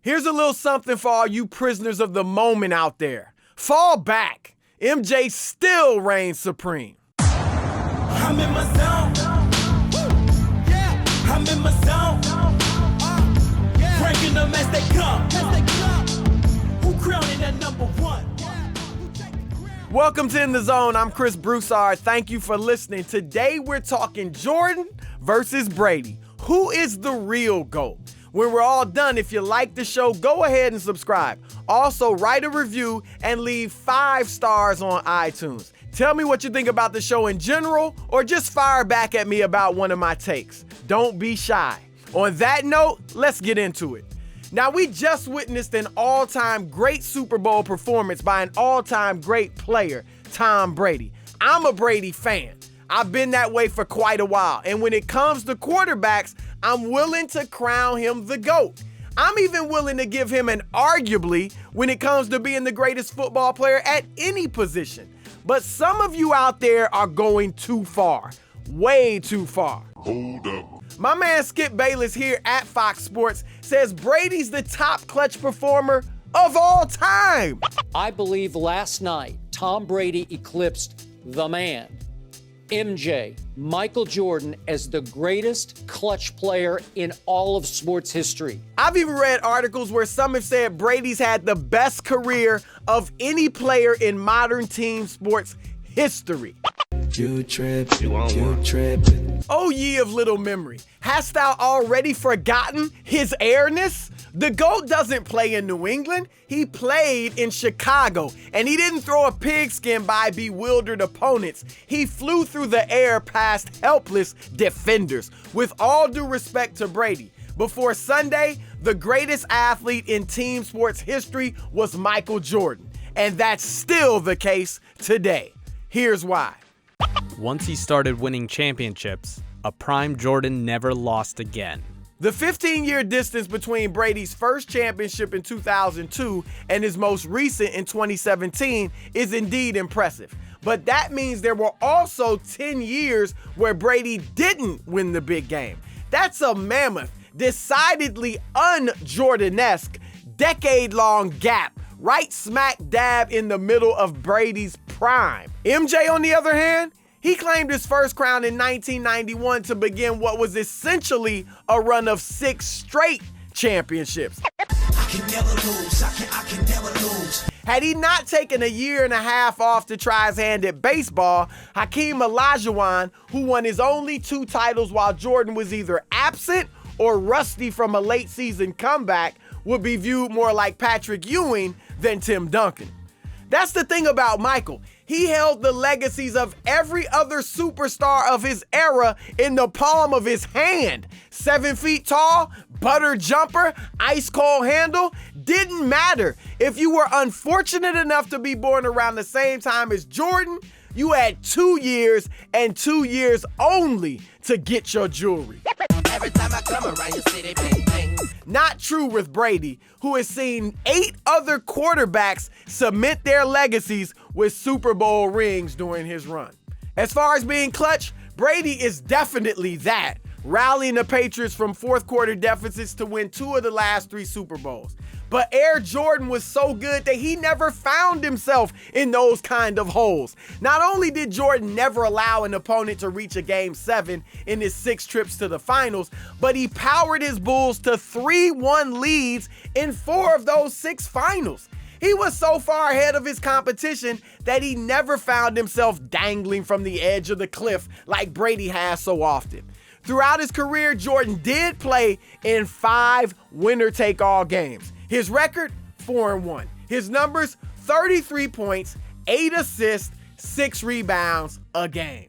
Here's a little something for all you prisoners of the moment out there. Fall back. MJ still reigns supreme. I'm in my zone. Yeah. I'm in my zone. Ranking them as they come. Who crowning at number one? Welcome to In the Zone. I'm Chris Broussard. Thank you for listening. Today we're talking Jordan versus Brady. Who is the real GOAT? When we're all done, if you like the show, go ahead and subscribe. Also, write a review and leave 5 stars on iTunes. Tell me what you think about the show in general, or just fire back at me about one of my takes. Don't be shy. On that note, let's get into it. Now, we just witnessed an all-time great Super Bowl performance by an all-time great player, Tom Brady. I'm a Brady fan. I've been that way for quite a while. And when it comes to quarterbacks, I'm willing to crown him the GOAT. I'm even willing to give him an arguably when it comes to being the greatest football player at any position. But some of you out there are going too far. Way too far. Hold up. My man Skip Bayless here at Fox Sports says Brady's the top clutch performer of all time. I believe last night, Tom Brady eclipsed the man, MJ, Michael Jordan, as the greatest clutch player in all of sports history. I've even read articles where some have said Brady's had the best career of any player in modern team sports history. You trippin'. Oh ye of little memory, hast thou already forgotten his airness? The GOAT doesn't play in New England, he played in Chicago, and he didn't throw a pigskin by bewildered opponents. He flew through the air past helpless defenders. With all due respect to Brady, before Sunday, the greatest athlete in team sports history was Michael Jordan, and that's still the case today. Here's why. Once he started winning championships, a prime Jordan never lost again. The 15-year distance between Brady's first championship in 2002 and his most recent in 2017 is indeed impressive. But that means there were also 10 years where Brady didn't win the big game. That's a mammoth, decidedly un-Jordan-esque, decade-long gap right smack dab in the middle of Brady's prime. MJ, on the other hand, he claimed his first crown in 1991 to begin what was essentially a run of 6 straight championships. I can never lose. I can never lose. Had he not taken a year and a half off to try his hand at baseball, Hakeem Olajuwon, who won his only 2 titles while Jordan was either absent or rusty from a late season comeback, would be viewed more like Patrick Ewing than Tim Duncan. That's the thing about Michael. He held the legacies of every other superstar of his era in the palm of his hand. 7 feet tall, butter jumper, ice cold handle, didn't matter. If you were unfortunate enough to be born around the same time as Jordan, you had 2 years and 2 years only to get your jewelry. Every time I come around your city, bang, bang. Not true with Brady, who has seen 8 other quarterbacks cement their legacies with Super Bowl rings during his run. As far as being clutch, Brady is definitely that, rallying the Patriots from fourth quarter deficits to win 2 of the last 3 Super Bowls. But Air Jordan was so good that he never found himself in those kind of holes. Not only did Jordan never allow an opponent to reach a Game 7 in his 6 trips to the finals, but he powered his Bulls to 3-1 leads in 4 of those 6 finals. He was so far ahead of his competition that he never found himself dangling from the edge of the cliff like Brady has so often. Throughout his career, Jordan did play in 5 winner-take-all games. His record, 4-1. His numbers, 33 points, 8 assists, 6 rebounds a game.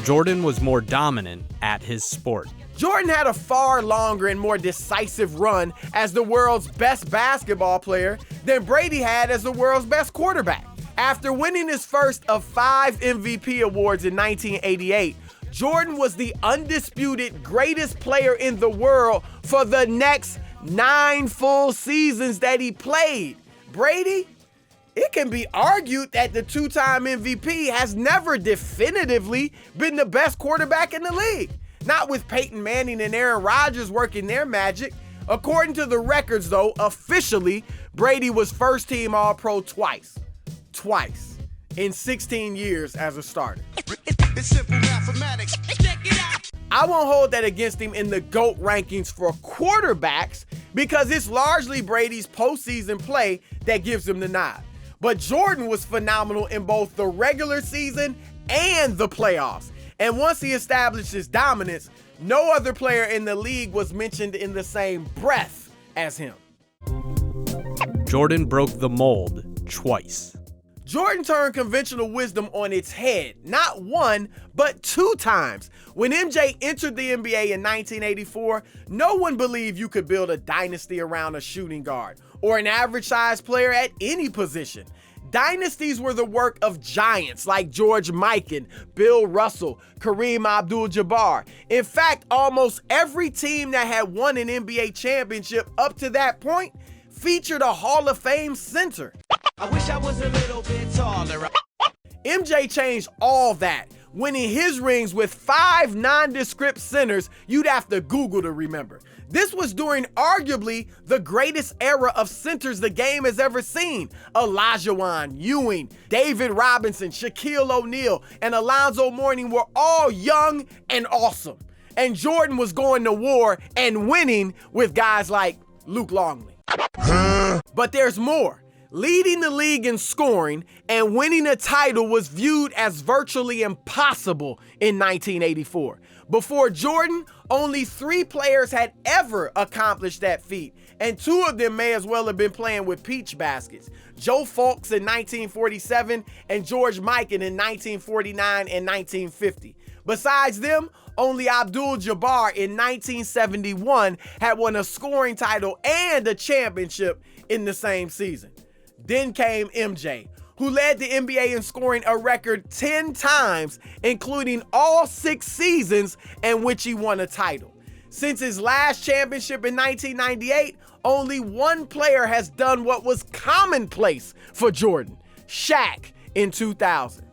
Jordan was more dominant at his sport. Jordan had a far longer and more decisive run as the world's best basketball player than Brady had as the world's best quarterback. After winning his first of 5 MVP awards in 1988, Jordan was the undisputed greatest player in the world for the next 9 full seasons that he played. Brady, it can be argued that the 2-time MVP has never definitively been the best quarterback in the league. not with Peyton Manning and Aaron Rodgers working their magic. According to the records, though, officially, Brady was first-team All-Pro twice in 16 years as a starter. It's simple mathematics. Check it out. I won't hold that against him in the GOAT rankings for quarterbacks because it's largely Brady's postseason play that gives him the nod. But Jordan was phenomenal in both the regular season and the playoffs. And once he established his dominance, no other player in the league was mentioned in the same breath as him. Jordan broke the mold twice. Jordan turned conventional wisdom on its head, not one, but 2 times. When MJ entered the NBA in 1984, no one believed you could build a dynasty around a shooting guard or an average-sized player at any position. Dynasties were the work of giants like George Mikan, Bill Russell, Kareem Abdul-Jabbar. In fact, almost every team that had won an NBA championship up to that point featured a Hall of Fame center. I wish I was a little bit taller. MJ changed all that, winning his rings with 5 nondescript centers you'd have to Google to remember. This was during arguably the greatest era of centers the game has ever seen. Olajuwon, Ewing, David Robinson, Shaquille O'Neal, and Alonzo Mourning were all young and awesome. And Jordan was going to war and winning with guys like Luke Longley. But there's more. Leading the league in scoring and winning a title was viewed as virtually impossible in 1984. Before Jordan, only 3 players had ever accomplished that feat, and 2 of them may as well have been playing with peach baskets. Joe Fulks in 1947 and George Mikan in 1949 and 1950. Besides them, only Abdul-Jabbar in 1971 had won a scoring title and a championship in the same season. Then came MJ, who led the NBA in scoring a record 10 times, including all 6 seasons in which he won a title. Since his last championship in 1998, only 1 player has done what was commonplace for Jordan, Shaq in 2000.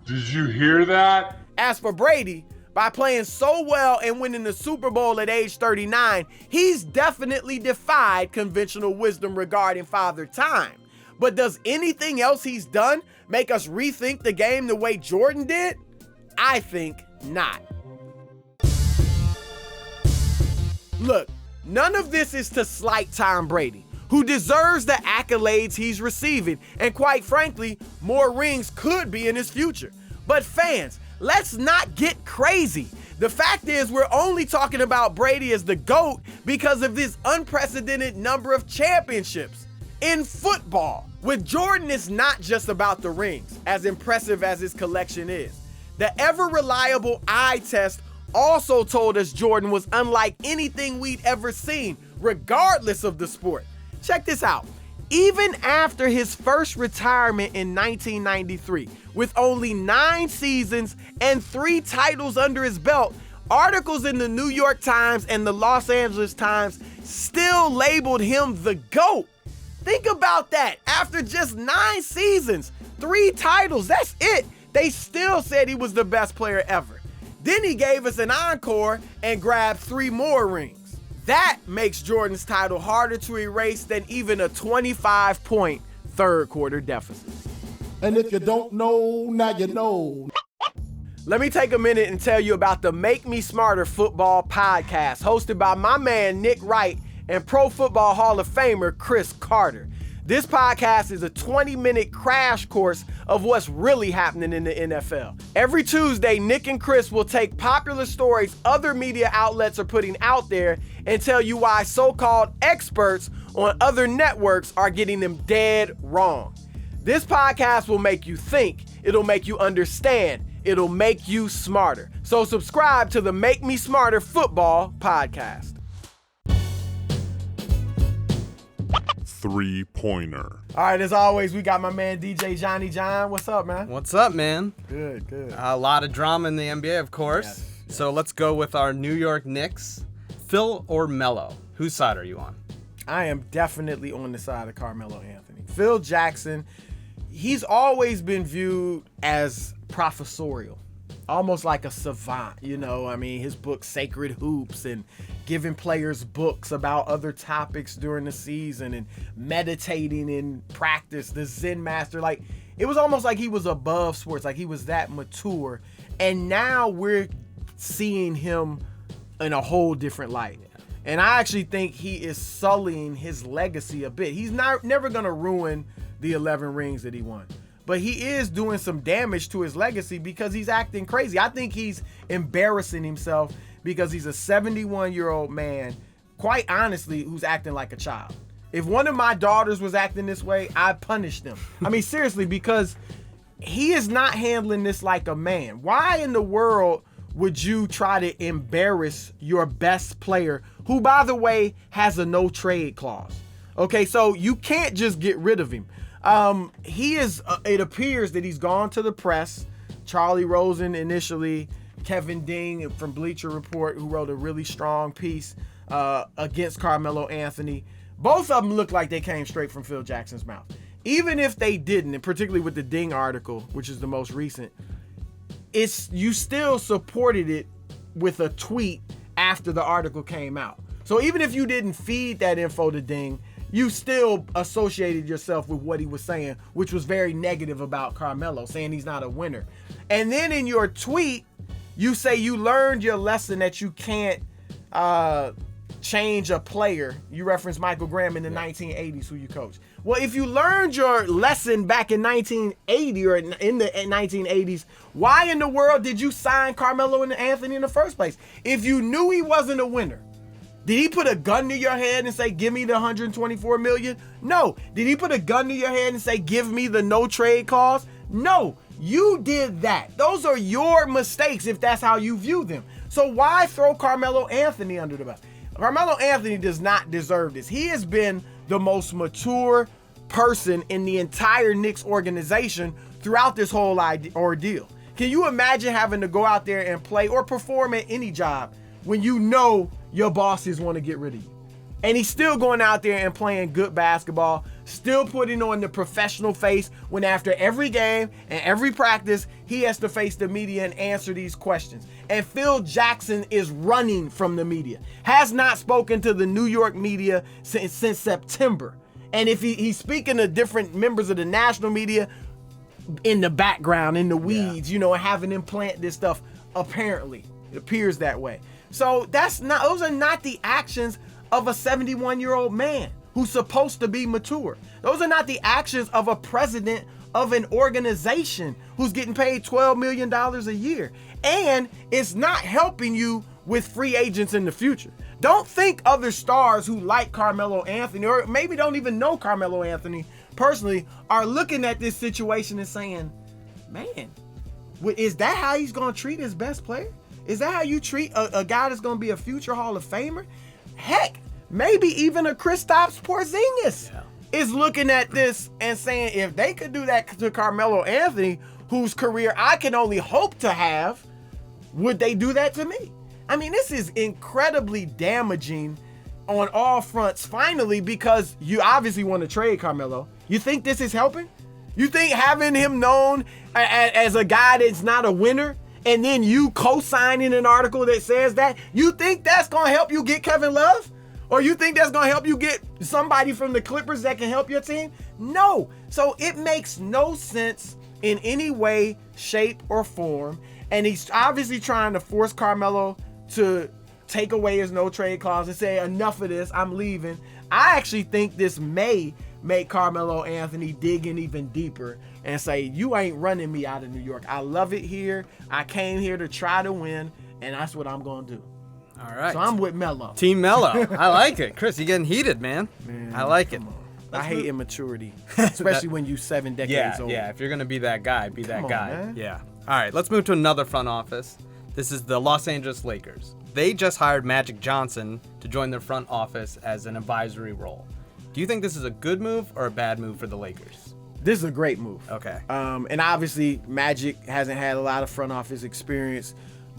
Did you hear that? As for Brady, by playing so well and winning the Super Bowl at age 39, he's definitely defied conventional wisdom regarding Father Time. But does anything else he's done make us rethink the game the way Jordan did? I think not. Look, none of this is to slight Tom Brady, who deserves the accolades he's receiving, and quite frankly, more rings could be in his future. But fans, let's not get crazy. The fact is, we're only talking about Brady as the GOAT because of this unprecedented number of championships. In football, with Jordan, it's not just about the rings, as impressive as his collection is. The ever-reliable eye test also told us Jordan was unlike anything we'd ever seen, regardless of the sport. Check this out. Even after his first retirement in 1993, with only 9 seasons and 3 titles under his belt, articles in the New York Times and the Los Angeles Times still labeled him the GOAT. Think about that. After just 9 seasons, 3 titles, that's it. They still said he was the best player ever. Then he gave us an encore and grabbed 3 more rings. That makes Jordan's title harder to erase than even a 25-point third quarter deficit. And if you don't know, now you know. Let me take a minute and tell you about the Make Me Smarter Football podcast, hosted by my man Nick Wright and Pro Football Hall of Famer Chris Carter. This podcast is a 20-minute crash course of what's really happening in the NFL. Every Tuesday, Nick and Chris will take popular stories other media outlets are putting out there and tell you why so-called experts on other networks are getting them dead wrong. This podcast will make you think, it'll make you understand, it'll make you smarter. So subscribe to the Make Me Smarter Football podcast. 3-pointer. All right, as always, we got my man DJ Johnny John. What's up, man? What's up, man? Good. A lot of drama in the NBA, of course. Yes. So let's go with our New York Knicks. Phil or Melo? Whose side are you on? I am definitely on the side of Carmelo Anthony. Phil Jackson, he's always been viewed as professorial. almost like a savant, you know. I mean, his book Sacred Hoops, and giving players books about other topics during the season, and meditating in practice, the Zen master. Like, it was almost like he was above sports, like he was that mature. And now we're seeing him in a whole different light. And I actually think he is sullying his legacy a bit. He's never going to ruin the 11 rings that he won. But he is doing some damage to his legacy because he's acting crazy. I think he's embarrassing himself because he's a 71-year-old man, quite honestly, who's acting like a child. If one of my daughters was acting this way, I'd punish them. I mean, seriously, because he is not handling this like a man. Why in the world would you try to embarrass your best player, who, by the way, has a no trade clause? Okay, so you can't just get rid of him. He is, it appears that he's gone to the press. Charlie Rosen initially, Kevin Ding from Bleacher Report, who wrote a really strong piece against Carmelo Anthony. Both of them look like they came straight from Phil Jackson's mouth. Even if they didn't, and particularly with the Ding article, which is the most recent, you still supported it with a tweet after the article came out. So even if you didn't feed that info to Ding, you still associated yourself with what he was saying, which was very negative about Carmelo, saying he's not a winner. And then in your tweet, you say you learned your lesson that you can't change a player. You referenced Michael Graham in the 1980s, who you coached. Well, if you learned your lesson back in 1980 or in the 1980s, why in the world did you sign Carmelo Anthony in the first place? If you knew he wasn't a winner, did he put a gun to your head and say, give me the $124 million? No. Did he put a gun to your head and say, give me the no trade clause? No. You did that. Those are your mistakes if that's how you view them. So why throw Carmelo Anthony under the bus? Carmelo Anthony does not deserve this. He has been the most mature person in the entire Knicks organization throughout this whole ordeal. Can you imagine having to go out there and play or perform at any job when you know your bosses want to get rid of you? And he's still going out there and playing good basketball, still putting on the professional face when after every game and every practice, he has to face the media and answer these questions. And Phil Jackson is running from the media, has not spoken to the New York media since September. And if he's speaking to different members of the national media in the background, in the weeds, you know, and having them plant this stuff, apparently. It appears that way. So those are not the actions of a 71-year-old man who's supposed to be mature. Those are not the actions of a president of an organization who's getting paid $12 million a year. And it's not helping you with free agents in the future. Don't think other stars who like Carmelo Anthony, or maybe don't even know Carmelo Anthony personally, are looking at this situation and saying, man, is that how he's going to treat his best player? Is that how you treat a guy that's going to be a future Hall of Famer? Heck, maybe even a Kristaps Porzingis is looking at this and saying, if they could do that to Carmelo Anthony, whose career I can only hope to have, would they do that to me? I mean, this is incredibly damaging on all fronts, finally, because you obviously want to trade Carmelo. You think this is helping? You think having him known as a guy that's not a winner, and then you co-signing an article that says that, you think that's going to help you get Kevin Love? Or you think that's going to help you get somebody from the Clippers that can help your team? No. So it makes no sense in any way, shape, or form. And he's obviously trying to force Carmelo to take away his no trade clause and say, enough of this, I'm leaving. I actually think this may make Carmelo Anthony dig in even deeper and say, you ain't running me out of New York. I love it here. I came here to try to win, and that's what I'm going to do. All right. So I'm with Melo. Team Melo. I like it. Chris, you're getting heated, man. I like it. I hate immaturity, especially when you 7 decades old. Yeah, if you're going to be that guy, be that guy. Man. Yeah. All right, let's move to another front office. This is the Los Angeles Lakers. They just hired Magic Johnson to join their front office as an advisory role. Do you think this is a good move or a bad move for the Lakers? This is a great move. Okay. And obviously, Magic hasn't had a lot of front office experience,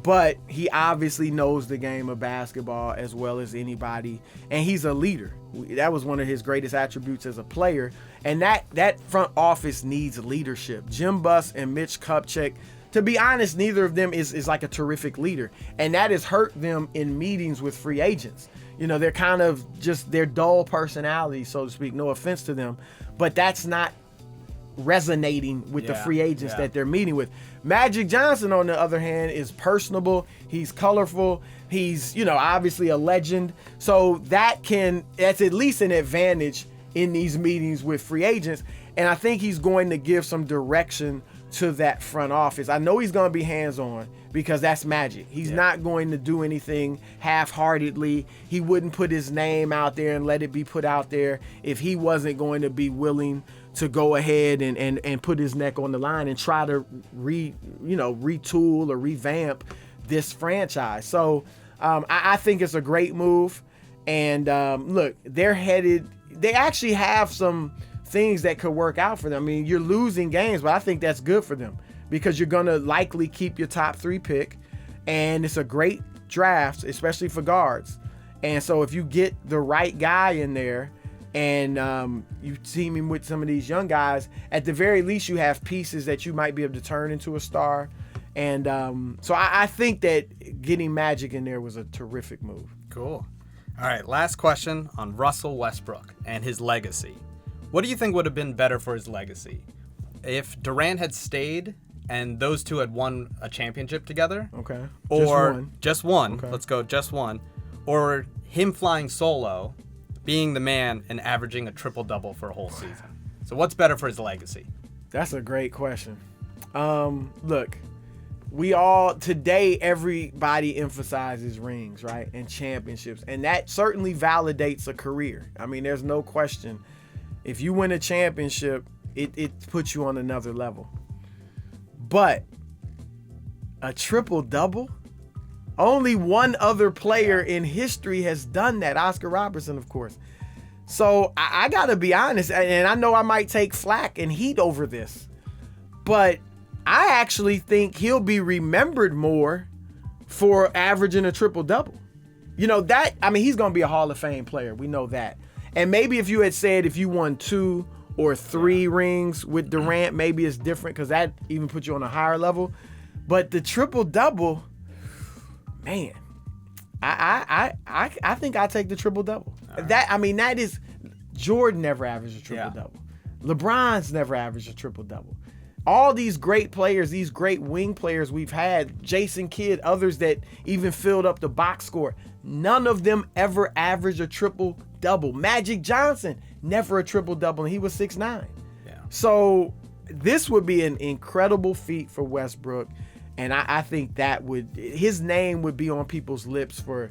but he obviously knows the game of basketball as well as anybody, and he's a leader. That was one of his greatest attributes as a player, and that front office needs leadership. Jim Buss and Mitch Kupchak to be honest, neither of them is like a terrific leader. And that has hurt them in meetings with free agents. You know, they're kind of just their dull personality, so to speak. No offense to them, but that's not resonating with the free agents that they're meeting with. Magic Johnson, on the other hand, is personable. He's colorful. He's, you know, obviously a legend. So that's at least an advantage in these meetings with free agents. And I think he's going to give some direction to that front office. I know he's going to be hands-on because that's Magic. He's not going to do anything half-heartedly. He wouldn't put his name out there and let it be put out there if he wasn't going to be to go ahead and put his neck on the line and try to retool or revamp this franchise. So I think it's a great move. And look, they actually have some things that could work out for them. I mean, you're losing games, but I think that's good for them because you're going to likely keep your top 3 pick. And it's a great draft, especially for guards. And so if you get the right guy in there, and you team him with some of these young guys, at the very least you have pieces that you might be able to turn into a star. And so I think that getting Magic in there was a terrific move. Cool. All right, last question on Russell Westbrook and his legacy. What do you think would have been better for his legacy? If Durant had stayed and those two had won a championship together? Okay. Or just one. Okay. Let's go just one. Or him flying solo, being the man and averaging a triple-double for a whole season. So what's better for his legacy? That's a great question. Look, today everybody emphasizes rings, right? And championships. And that certainly validates a career. I mean, there's no question. If you win a championship, it puts you on another level. But a triple-double? Only one other player in history has done that, Oscar Robertson, of course. So I got to be honest, and I know I might take flack and heat over this, but I actually think he'll be remembered more for averaging a triple-double. You know, he's going to be a Hall of Fame player. We know that. And maybe if you had said if you won 2 or 3 rings with Durant, maybe it's different because that even puts you on a higher level. But the triple-double, man, I think I take the triple-double. Right. That is, Jordan never averaged a triple-double. LeBron's never averaged a triple-double. All these great players, these great wing players we've had, Jason Kidd, others that even filled up the box score, none of them ever averaged a triple-double. Magic Johnson, never a triple-double, and he was 6'9". Yeah. So this would be an incredible feat for Westbrook, and I think his name would be on people's lips for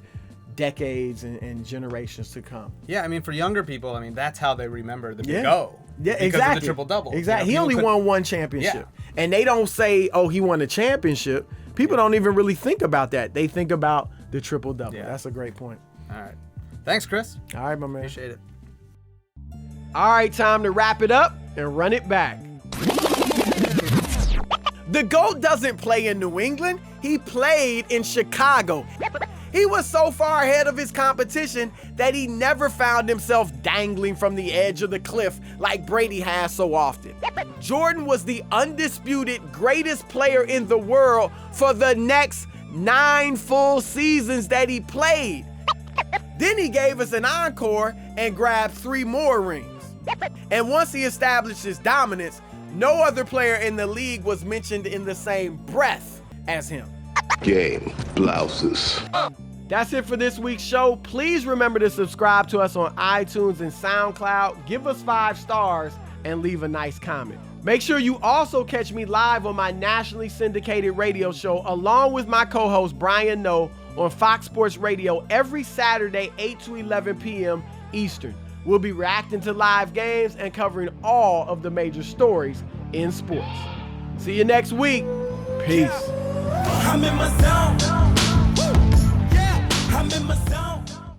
decades and generations to come. Yeah, I mean, for younger people, that's how they remember the Big O. Yeah, because exactly. of the triple-double. Exactly. He only won 1 championship. Yeah. And they don't say, oh, he won a championship. People don't even really think about that. They think about the triple-double. Yeah. That's a great point. All right. Thanks, Chris. All right, my man. Appreciate it. All right, time to wrap it up and run it back. The GOAT doesn't play in New England. He played in Chicago. He was so far ahead of his competition that he never found himself dangling from the edge of the cliff like Brady has so often. Jordan was the undisputed greatest player in the world for the next 9 full seasons that he played. Then he gave us an encore and grabbed 3 more rings. And once he established his dominance, no other player in the league was mentioned in the same breath as him. Game blouses. That's it for this week's show. Please remember to subscribe to us on iTunes and SoundCloud. Give us 5 stars and leave a nice comment. Make sure you also catch me live on my nationally syndicated radio show along with my co-host Brian Noe on Fox Sports Radio every Saturday, 8 to 11 p.m. Eastern. We'll be reacting to live games and covering all of the major stories in sports. See you next week. Peace. I'm in my zone.